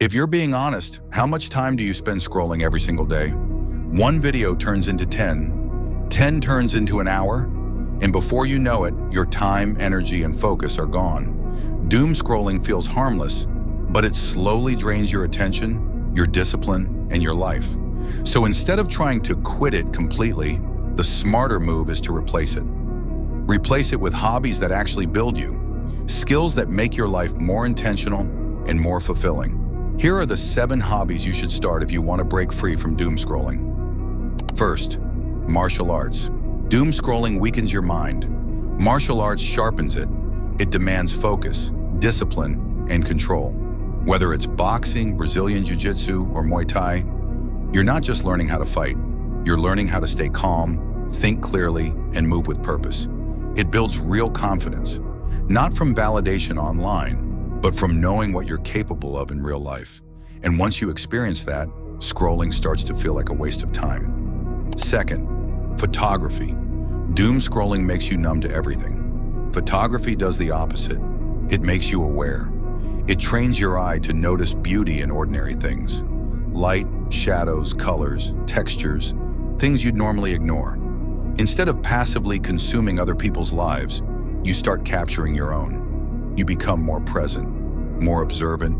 If you're being honest, how much time do you spend scrolling every single day? One video turns into 10, 10 turns into an hour, and before you know it, your time, energy, and focus are gone. Doom scrolling feels harmless, but it slowly drains your attention, your discipline, and your life. So instead of trying to quit it completely, the smarter move is to replace it. Replace it with hobbies that actually build you, skills that make your life more intentional and more fulfilling. Here are the 7 hobbies you should start if you want to break free from doom scrolling. First, martial arts. Doom scrolling weakens your mind. Martial arts sharpens it. It demands focus, discipline, and control. Whether it's boxing, Brazilian jiu-jitsu, or Muay Thai, you're not just learning how to fight. You're learning how to stay calm, think clearly, and move with purpose. It builds real confidence, not from validation online, but from knowing what you're capable of in real life. And once you experience that, scrolling starts to feel like a waste of time. Second, photography. Doom scrolling makes you numb to everything. Photography does the opposite. It makes you aware. It trains your eye to notice beauty in ordinary things. Light, shadows, colors, textures, things you'd normally ignore. Instead of passively consuming other people's lives, you start capturing your own. You become more present, more observant,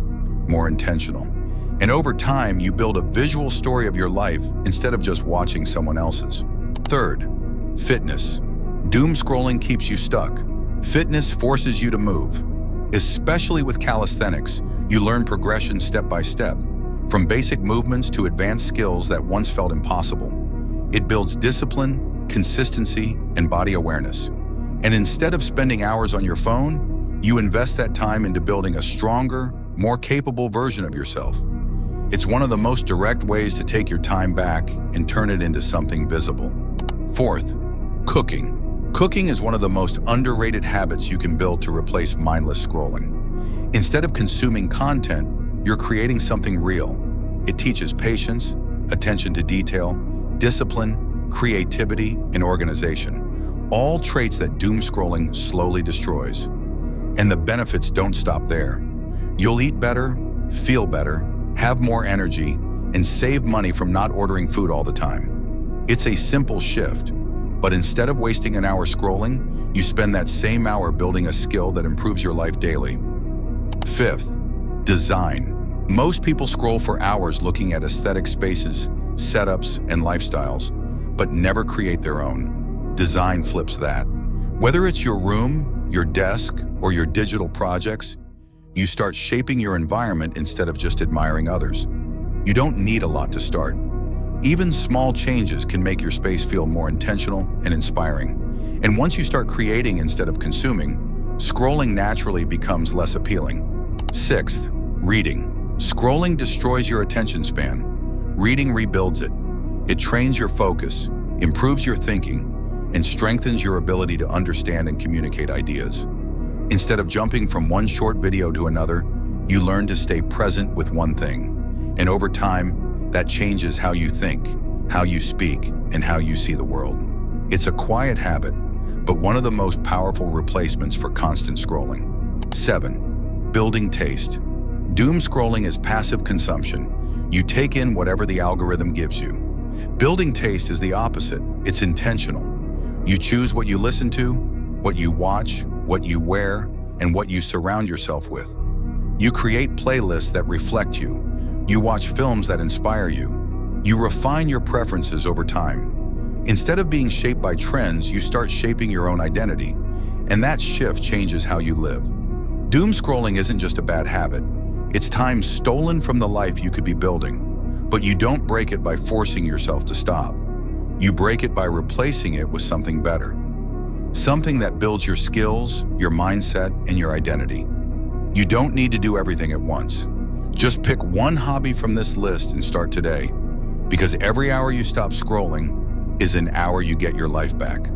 more intentional. And over time, you build a visual story of your life instead of just watching someone else's. Third, fitness. Doom scrolling keeps you stuck. Fitness forces you to move. Especially with calisthenics, you learn progression step by step, from basic movements to advanced skills that once felt impossible. It builds discipline, consistency, and body awareness. And instead of spending hours on your phone, you invest that time into building a stronger, more capable version of yourself. It's one of the most direct ways to take your time back and turn it into something visible. Fourth, cooking. Cooking is one of the most underrated habits you can build to replace mindless scrolling. Instead of consuming content, you're creating something real. It teaches patience, attention to detail, discipline, creativity, and organization. All traits that doom scrolling slowly destroys. And the benefits don't stop there. You'll eat better, feel better, have more energy, and save money from not ordering food all the time. It's a simple shift, but instead of wasting an hour scrolling, you spend that same hour building a skill that improves your life daily. Fifth, design. Most people scroll for hours looking at aesthetic spaces, setups, and lifestyles, but never create their own. Design flips that. Whether it's your room, your desk, or your digital projects, you start shaping your environment instead of just admiring others. You don't need a lot to start. Even small changes can make your space feel more intentional and inspiring. And once you start creating instead of consuming, scrolling naturally becomes less appealing. Sixth, reading. Scrolling destroys your attention span. Reading rebuilds it. It trains your focus, improves your thinking, and strengthens your ability to understand and communicate ideas. Instead of jumping from one short video to another, you learn to stay present with one thing. And over time, that changes how you think, how you speak, and how you see the world. It's a quiet habit, but one of the most powerful replacements for constant scrolling. 7. Building taste. Doom scrolling is passive consumption. You take in whatever the algorithm gives you. Building taste is the opposite. It's intentional. You choose what you listen to, what you watch, what you wear, and what you surround yourself with. You create playlists that reflect you. You watch films that inspire you. You refine your preferences over time. Instead of being shaped by trends, you start shaping your own identity. And that shift changes how you live. Doom scrolling isn't just a bad habit. It's time stolen from the life you could be building. But you don't break it by forcing yourself to stop. You break it by replacing it with something better. Something that builds your skills, your mindset, and your identity. You don't need to do everything at once. Just pick one hobby from this list and start today, because every hour you stop scrolling is an hour you get your life back.